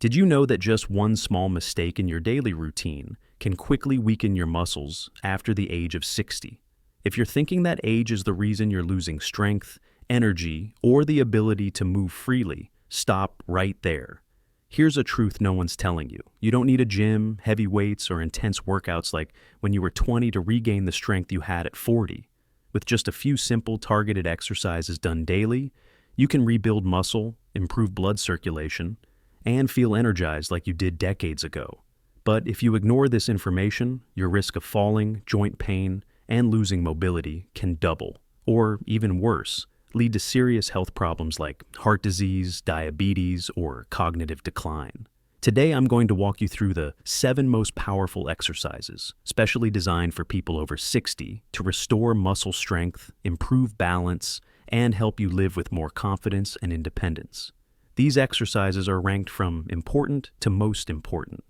Did you know that just one small mistake in your daily routine can quickly weaken your muscles after the age of 60? If you're thinking that age is the reason you're losing strength, energy, or the ability to move freely, stop right there. Here's a truth no one's telling you. You don't need a gym, heavy weights, or intense workouts like when you were 20 to regain the strength you had at 40. With just a few simple targeted exercises done daily, you can rebuild muscle, improve blood circulation, and feel energized like you did decades ago. But if you ignore this information, your risk of falling, joint pain, and losing mobility can double, or even worse, lead to serious health problems like heart disease, diabetes, or cognitive decline. Today, I'm going to walk you through the 7 most powerful exercises, specially designed for people over 60, to restore muscle strength, improve balance, and help you live with more confidence and independence. These exercises are ranked from important to most important.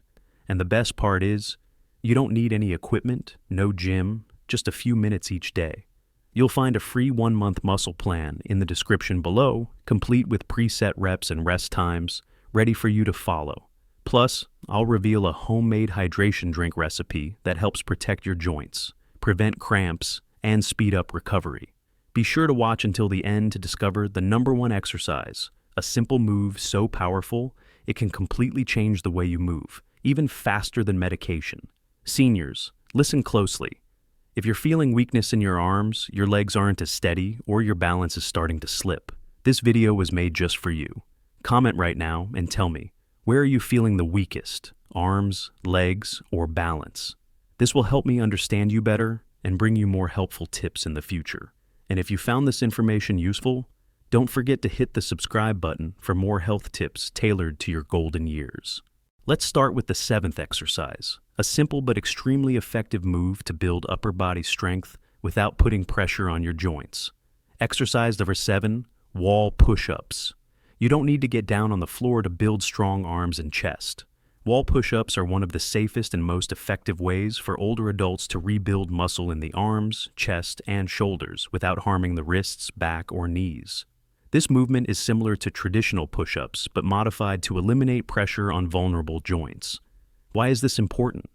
And the best part is, you don't need any equipment, no gym, just a few minutes each day. You'll find a free 1-month muscle plan in the description below, complete with preset reps and rest times, ready for you to follow. Plus, I'll reveal a homemade hydration drink recipe that helps protect your joints, prevent cramps, and speed up recovery. Be sure to watch until the end to discover the #1 exercise, a simple move so powerful it can completely change the way you move, even faster than medication. Seniors, listen closely. If you're feeling weakness in your arms, your legs aren't as steady, or your balance is starting to slip, this video was made just for you. Comment right now and tell me, where are you feeling the weakest? Arms, legs, or balance? This will help me understand you better and bring you more helpful tips in the future. And if you found this information useful, don't forget to hit the subscribe button for more health tips tailored to your golden years. Let's start with the 7th exercise, a simple but extremely effective move to build upper body strength without putting pressure on your joints. Exercise number 7, wall push-ups. You don't need to get down on the floor to build strong arms and chest. Wall push-ups are one of the safest and most effective ways for older adults to rebuild muscle in the arms, chest, and shoulders without harming the wrists, back, or knees. This movement is similar to traditional push-ups, but modified to eliminate pressure on vulnerable joints. Why is this important?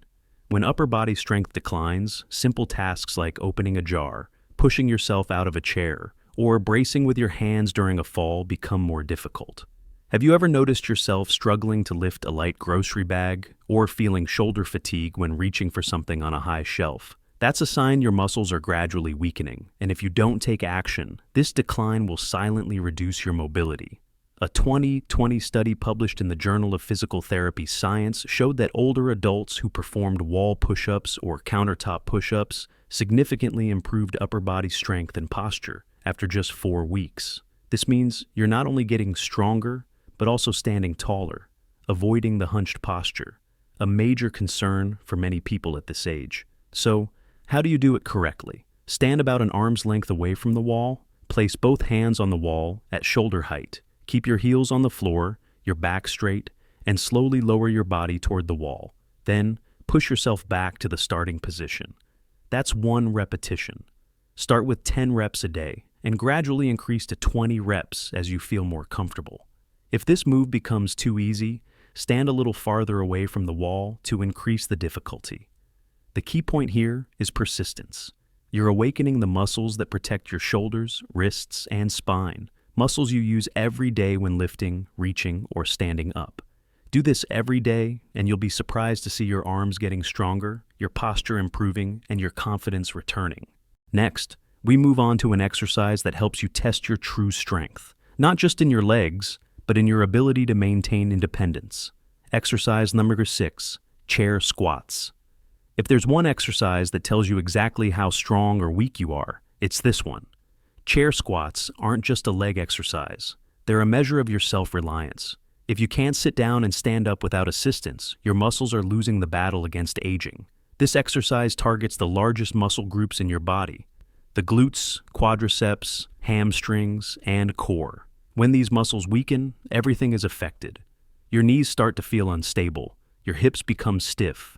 When upper body strength declines, simple tasks like opening a jar, pushing yourself out of a chair, or bracing with your hands during a fall become more difficult. Have you ever noticed yourself struggling to lift a light grocery bag, or feeling shoulder fatigue when reaching for something on a high shelf? That's a sign your muscles are gradually weakening, and if you don't take action, this decline will silently reduce your mobility. A 2020 study published in the Journal of Physical Therapy Science showed that older adults who performed wall push-ups or countertop push-ups significantly improved upper body strength and posture after just 4 weeks. This means you're not only getting stronger, but also standing taller, avoiding the hunched posture, a major concern for many people at this age. So, how do you do it correctly? Stand about an arm's length away from the wall, place both hands on the wall at shoulder height, keep your heels on the floor, your back straight, and slowly lower your body toward the wall. Then, push yourself back to the starting position. That's 1 repetition. Start with 10 reps a day, and gradually increase to 20 reps as you feel more comfortable. If this move becomes too easy, stand a little farther away from the wall to increase the difficulty. The key point here is persistence. You're awakening the muscles that protect your shoulders, wrists, and spine, muscles you use every day when lifting, reaching, or standing up. Do this every day, and you'll be surprised to see your arms getting stronger, your posture improving, and your confidence returning. Next, we move on to an exercise that helps you test your true strength, not just in your legs, but in your ability to maintain independence. Exercise number 6, chair squats. If there's one exercise that tells you exactly how strong or weak you are, it's this one. Chair squats aren't just a leg exercise. They're a measure of your self-reliance. If you can't sit down and stand up without assistance, your muscles are losing the battle against aging. This exercise targets the largest muscle groups in your body: the glutes, quadriceps, hamstrings, and core. When these muscles weaken, everything is affected. Your knees start to feel unstable, your hips become stiff,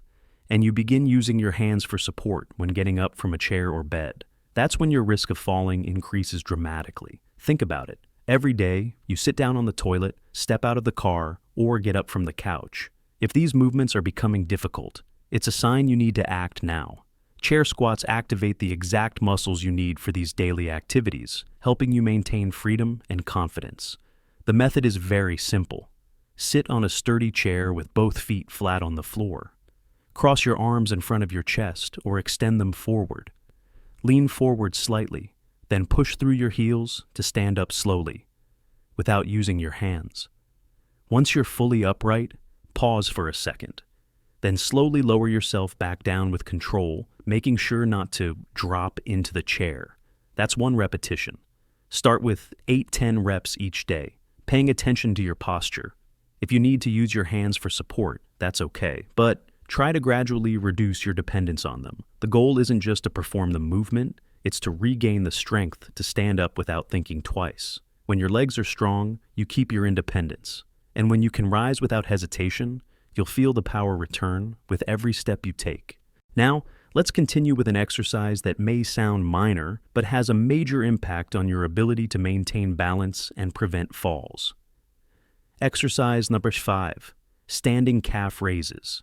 and you begin using your hands for support when getting up from a chair or bed. That's when your risk of falling increases dramatically. Think about it. Every day, you sit down on the toilet, step out of the car, or get up from the couch. If these movements are becoming difficult, it's a sign you need to act now. Chair squats activate the exact muscles you need for these daily activities, helping you maintain freedom and confidence. The method is very simple. Sit on a sturdy chair with both feet flat on the floor. Cross your arms in front of your chest or extend them forward. Lean forward slightly, then push through your heels to stand up slowly, without using your hands. Once you're fully upright, pause for a second. Then slowly lower yourself back down with control, making sure not to drop into the chair. That's one repetition. Start with 8-10 reps each day, paying attention to your posture. If you need to use your hands for support, that's okay, but try to gradually reduce your dependence on them. The goal isn't just to perform the movement, it's to regain the strength to stand up without thinking twice. When your legs are strong, you keep your independence. And when you can rise without hesitation, you'll feel the power return with every step you take. Now, let's continue with an exercise that may sound minor, but has a major impact on your ability to maintain balance and prevent falls. Exercise number 5, standing calf raises.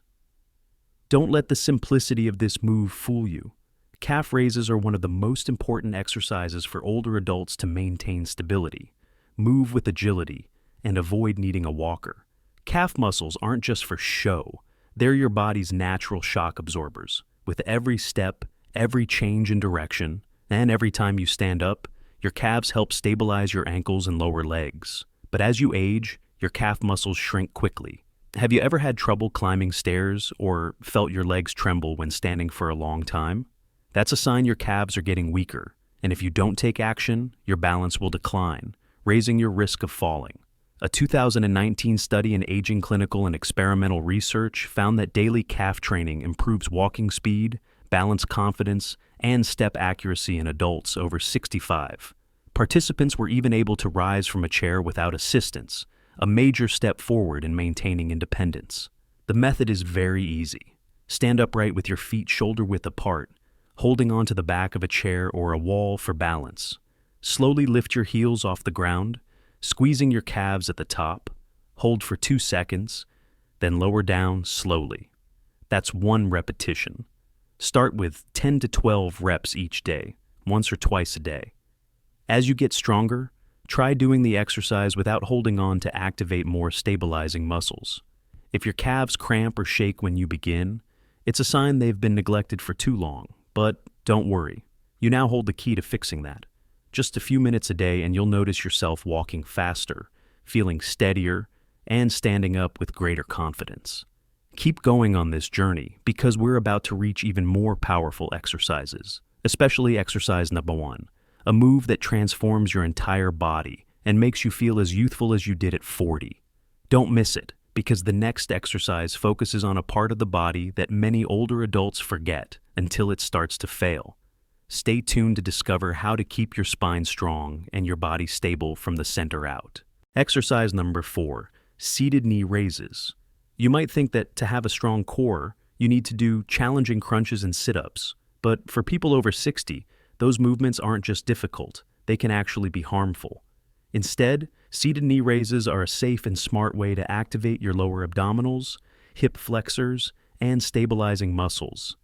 Don't let the simplicity of this move fool you. Calf raises are one of the most important exercises for older adults to maintain stability, move with agility, and avoid needing a walker. Calf muscles aren't just for show, they're your body's natural shock absorbers. With every step, every change in direction, and every time you stand up, your calves help stabilize your ankles and lower legs. But as you age, your calf muscles shrink quickly. Have you ever had trouble climbing stairs or felt your legs tremble when standing for a long time? That's a sign your calves are getting weaker, and if you don't take action, your balance will decline, raising your risk of falling. A 2019 study in aging clinical and experimental research found that daily calf training improves walking speed, balance confidence, and step accuracy in adults over 65. Participants were even able to rise from a chair without assistance, a major step forward in maintaining independence. The method is very easy. Stand upright with your feet shoulder-width apart, holding onto the back of a chair or a wall for balance. Slowly lift your heels off the ground, squeezing your calves at the top. Hold for 2 seconds, then lower down slowly. That's 1 repetition. Start with 10 to 12 reps each day, once or twice a day. As you get stronger, try doing the exercise without holding on to activate more stabilizing muscles. If your calves cramp or shake when you begin, it's a sign they've been neglected for too long. But don't worry, you now hold the key to fixing that. Just a few minutes a day and you'll notice yourself walking faster, feeling steadier, and standing up with greater confidence. Keep going on this journey because we're about to reach even more powerful exercises, especially exercise number 1. A move that transforms your entire body and makes you feel as youthful as you did at 40. Don't miss it, because the next exercise focuses on a part of the body that many older adults forget until it starts to fail. Stay tuned to discover how to keep your spine strong and your body stable from the center out. Exercise number 4, seated knee raises. You might think that to have a strong core, you need to do challenging crunches and sit-ups, but for people over 60, those movements aren't just difficult, they can actually be harmful. Instead, seated knee raises are a safe and smart way to activate your lower abdominals, hip flexors, and stabilizing muscles.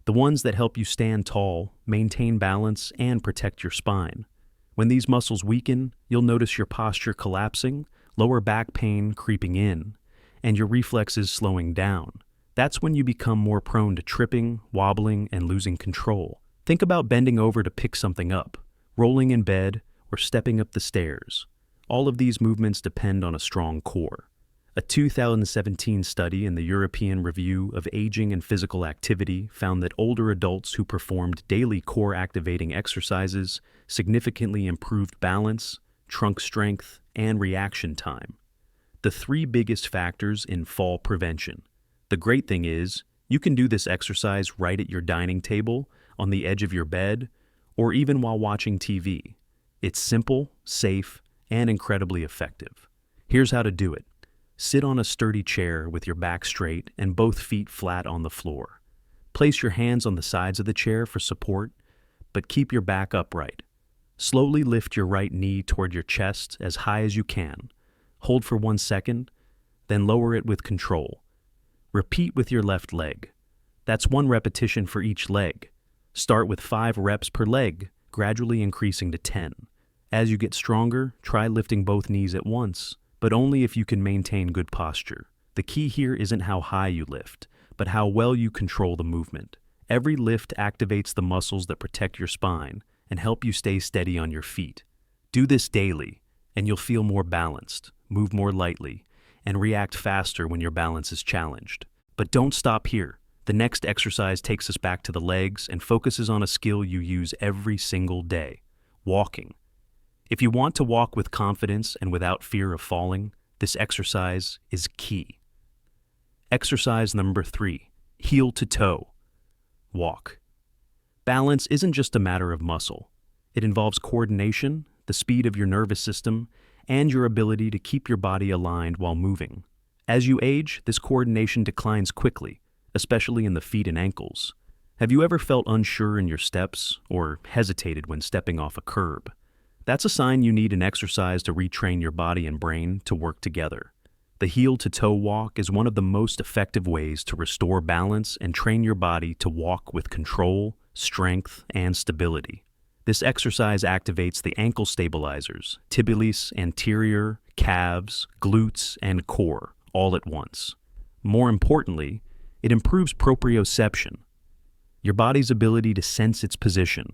The ones that help you stand tall, maintain balance, and protect your spine. When these muscles weaken, you'll notice your posture collapsing, lower back pain creeping in, and your reflexes slowing down. That's when you become more prone to tripping, wobbling, and losing control. Think about bending over to pick something up, rolling in bed, or stepping up the stairs. All of these movements depend on a strong core. A 2017 study in the European Review of Aging and Physical Activity found that older adults who performed daily core-activating exercises significantly improved balance, trunk strength, and reaction time. The 3 biggest factors in fall prevention. The great thing is, you can do this exercise right at your dining table, on the edge of your bed, or even while watching TV. It's simple, safe, and incredibly effective. Here's how to do it. Sit on a sturdy chair with your back straight and both feet flat on the floor. Place your hands on the sides of the chair for support, but keep your back upright. Slowly lift your right knee toward your chest as high as you can. Hold for 1 second, then lower it with control. Repeat with your left leg. That's 1 repetition for each leg. Start with 5 reps per leg, gradually increasing to 10. As you get stronger, try lifting both knees at once, but only if you can maintain good posture. The key here isn't how high you lift, but how well you control the movement. Every lift activates the muscles that protect your spine and help you stay steady on your feet. Do this daily, and you'll feel more balanced, move more lightly, and react faster when your balance is challenged. But don't stop here. The next exercise takes us back to the legs and focuses on a skill you use every single day: walking. If you want to walk with confidence and without fear of falling, this exercise is key. Exercise number 3, heel to toe. Walk. Balance isn't just a matter of muscle. It involves coordination, the speed of your nervous system, and your ability to keep your body aligned while moving. As you age, this coordination declines quickly, especially in the feet and ankles. Have you ever felt unsure in your steps or hesitated when stepping off a curb? That's a sign you need an exercise to retrain your body and brain to work together. The heel-to-toe walk is one of the most effective ways to restore balance and train your body to walk with control, strength, and stability. This exercise activates the ankle stabilizers, tibialis anterior, calves, glutes, and core, all at once. More importantly, it improves proprioception, your body's ability to sense its position,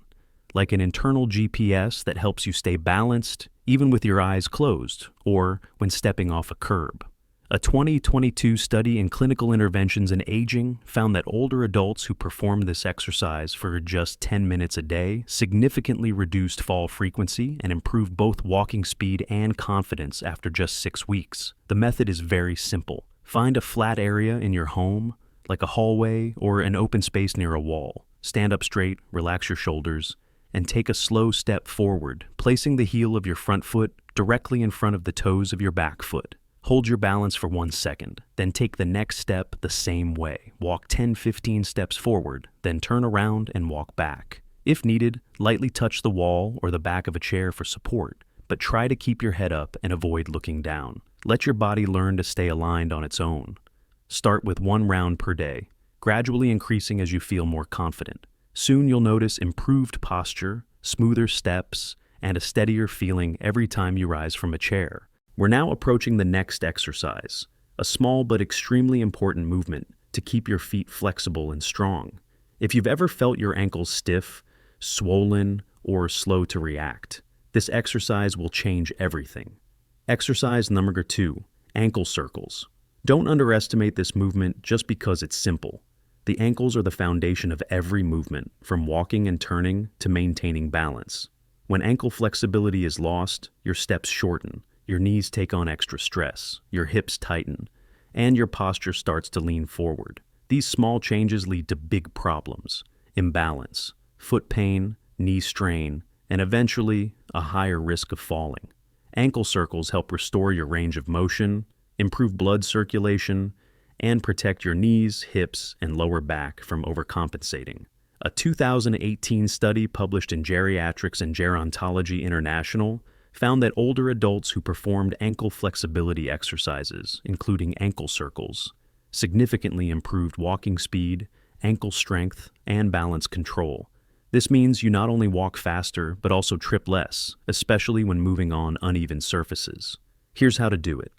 like an internal GPS that helps you stay balanced even with your eyes closed or when stepping off a curb. A 2022 study in clinical interventions in aging found that older adults who performed this exercise for just 10 minutes a day significantly reduced fall frequency and improved both walking speed and confidence after just 6 weeks. The method is very simple. Find a flat area in your home, like a hallway or an open space near a wall. Stand up straight, relax your shoulders, and take a slow step forward, placing the heel of your front foot directly in front of the toes of your back foot. Hold your balance for 1 second, then take the next step the same way. Walk 10-15 steps forward, then turn around and walk back. If needed, lightly touch the wall or the back of a chair for support, but try to keep your head up and avoid looking down. Let your body learn to stay aligned on its own. Start with 1 round per day, gradually increasing as you feel more confident. Soon you'll notice improved posture, smoother steps, and a steadier feeling every time you rise from a chair. We're now approaching the next exercise, a small but extremely important movement to keep your feet flexible and strong. If you've ever felt your ankles stiff, swollen, or slow to react, this exercise will change everything. Exercise number 2, ankle circles. Don't underestimate this movement just because it's simple. The ankles are the foundation of every movement, from walking and turning to maintaining balance. When ankle flexibility is lost, your steps shorten, your knees take on extra stress, your hips tighten, and your posture starts to lean forward. These small changes lead to big problems: imbalance, foot pain, knee strain, and eventually a higher risk of falling. Ankle circles help restore your range of motion, improve blood circulation, and protect your knees, hips, and lower back from overcompensating. A 2018 study published in Geriatrics and Gerontology International found that older adults who performed ankle flexibility exercises, including ankle circles, significantly improved walking speed, ankle strength, and balance control. This means you not only walk faster, but also trip less, especially when moving on uneven surfaces. Here's how to do it.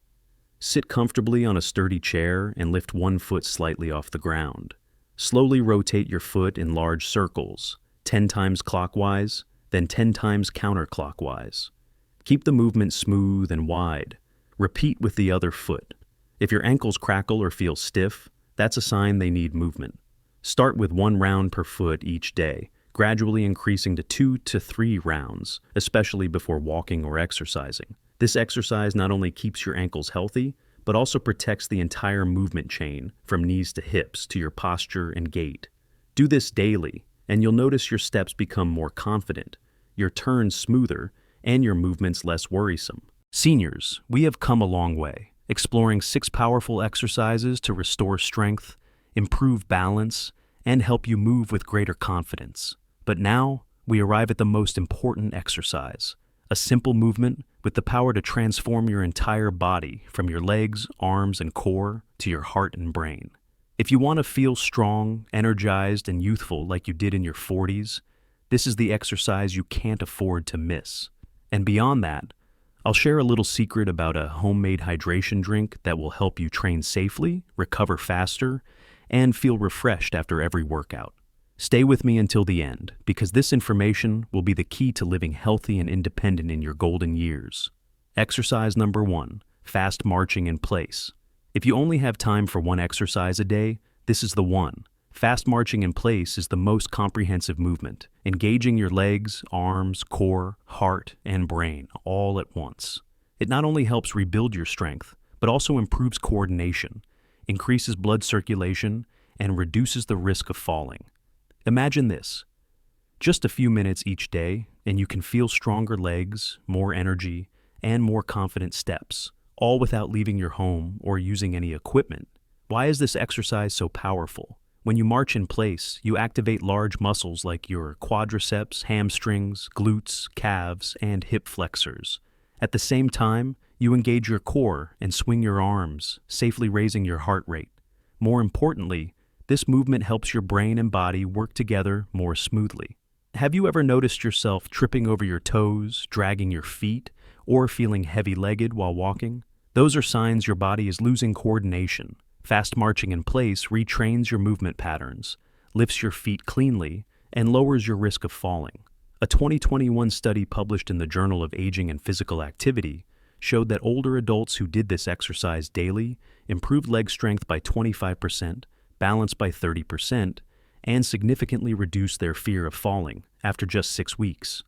Sit comfortably on a sturdy chair and lift 1 foot slightly off the ground. Slowly rotate your foot in large circles, 10 times clockwise, then 10 times counterclockwise. Keep the movement smooth and wide. Repeat with the other foot. If your ankles crackle or feel stiff, that's a sign they need movement. Start with 1 round per foot each day, gradually increasing to 2 to 3 rounds, especially before walking or exercising. This exercise not only keeps your ankles healthy, but also protects the entire movement chain from knees to hips to your posture and gait. Do this daily, and you'll notice your steps become more confident, your turns smoother, and your movements less worrisome. Seniors, we have come a long way, exploring 6 powerful exercises to restore strength, improve balance, and help you move with greater confidence. But now, we arrive at the most important exercise, A simple movement with the power to transform your entire body, from your legs, arms, and core to your heart and brain. If you want to feel strong, energized, and youthful like you did in your 40s, this is the exercise you can't afford to miss. And beyond that, I'll share a little secret about a homemade hydration drink that will help you train safely, recover faster, and feel refreshed after every workout. Stay with me until the end, because this information will be the key to living healthy and independent in your golden years. Exercise number 1, fast marching in place. If you only have time for one exercise a day, this is the one. Fast marching in place is the most comprehensive movement, engaging your legs, arms, core, heart, and brain all at once. It not only helps rebuild your strength, but also improves coordination, increases blood circulation, and reduces the risk of falling. Imagine this. Just a few minutes each day, and you can feel stronger legs, more energy, and more confident steps, all without leaving your home or using any equipment. Why is this exercise so powerful? When you march in place, you activate large muscles like your quadriceps, hamstrings, glutes, calves, and hip flexors. At the same time, you engage your core and swing your arms, safely raising your heart rate. More importantly, this movement helps your brain and body work together more smoothly. Have you ever noticed yourself tripping over your toes, dragging your feet, or feeling heavy-legged while walking? Those are signs your body is losing coordination. Fast marching in place retrains your movement patterns, lifts your feet cleanly, and lowers your risk of falling. A 2021 study published in the Journal of Aging and Physical Activity showed that older adults who did this exercise daily improved leg strength by 25%, balance by 30%, and significantly reduced their fear of falling after just 6 weeks.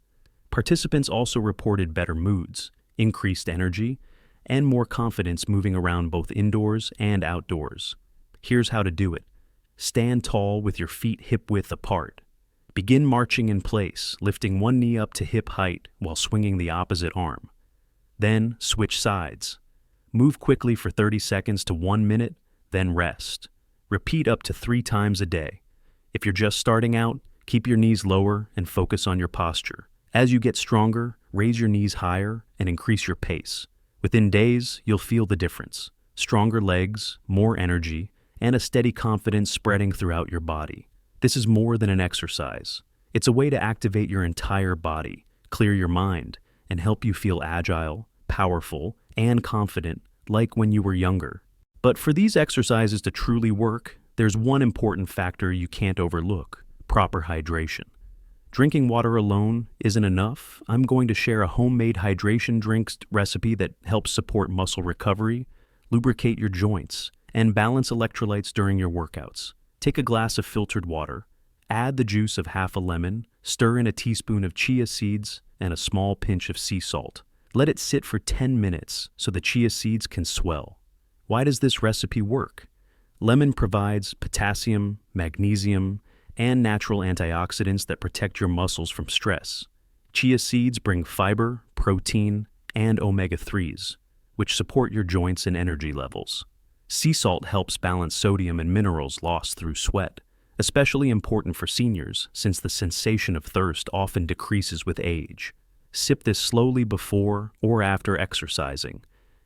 Participants also reported better moods, increased energy, and more confidence moving around both indoors and outdoors. Here's how to do it. Stand tall with your feet hip-width apart. Begin marching in place, lifting one knee up to hip height while swinging the opposite arm. Then switch sides. Move quickly for 30 seconds to 1 minute, then rest. Repeat up to 3 times a day. If you're just starting out, keep your knees lower and focus on your posture. As you get stronger, raise your knees higher and increase your pace. Within days, you'll feel the difference. Stronger legs, more energy, and a steady confidence spreading throughout your body. This is more than an exercise. It's a way to activate your entire body, clear your mind, and help you feel agile, powerful, and confident like when you were younger. But for these exercises to truly work, there's one important factor you can't overlook: proper hydration. Drinking water alone isn't enough. I'm going to share a homemade hydration drinks recipe that helps support muscle recovery, lubricate your joints, and balance electrolytes during your workouts. Take a glass of filtered water, add the juice of half a lemon, stir in a teaspoon of chia seeds and a small pinch of sea salt. Let it sit for 10 minutes so the chia seeds can swell. Why does this recipe work? Lemon provides potassium, magnesium, and natural antioxidants that protect your muscles from stress. Chia seeds bring fiber, protein, and omega-3s, which support your joints and energy levels. Sea salt helps balance sodium and minerals lost through sweat, especially important for seniors since the sensation of thirst often decreases with age. Sip this slowly before or after exercising,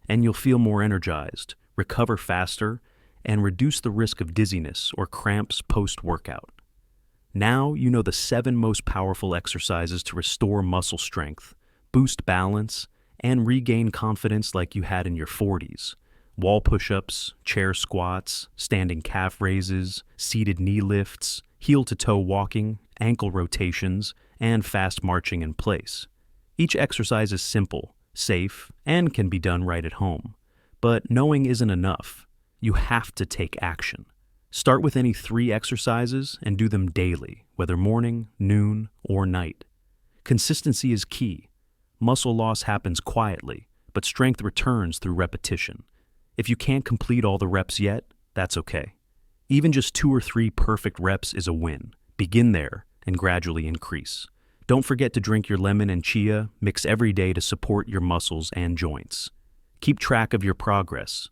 and you'll feel more energized, recover faster, and reduce the risk of dizziness or cramps post-workout. Now you know the 7 most powerful exercises to restore muscle strength, boost balance, and regain confidence like you had in your 40s. Wall push-ups, chair squats, standing calf raises, seated knee lifts, heel-to-toe walking, ankle rotations, and fast marching in place. Each exercise is simple, safe, and can be done right at home. But knowing isn't enough. You have to take action. Start with any 3 exercises and do them daily, whether morning, noon, or night. Consistency is key. Muscle loss happens quietly, but strength returns through repetition. If you can't complete all the reps yet, that's okay. Even just 2 or 3 perfect reps is a win. Begin there and gradually increase. Don't forget to drink your lemon and chia mix every day to support your muscles and joints. Keep track of your progress.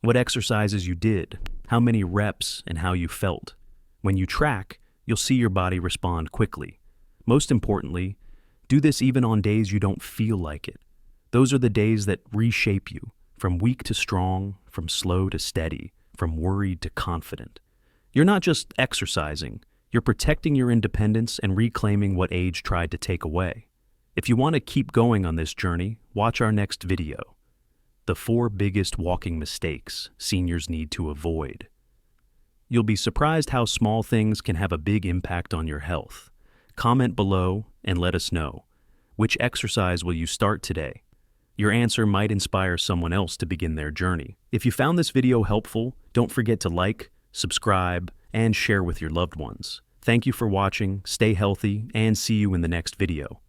What exercises you did, how many reps, and how you felt. When you track, you'll see your body respond quickly. Most importantly, Do this even on days you don't feel like it. Those are the days that reshape you, from weak to strong, from slow to steady, from worried to confident. You're not just exercising, you're protecting your independence and reclaiming what age tried to take away. If you want to keep going on this journey, watch our next video. The 4 biggest walking mistakes seniors need to avoid. You'll be surprised how small things can have a big impact on your health. Comment below and let us know. Which exercise will you start today? Your answer might inspire someone else to begin their journey. If you found this video helpful, don't forget to like, subscribe, and share with your loved ones. Thank you for watching, stay healthy, and see you in the next video.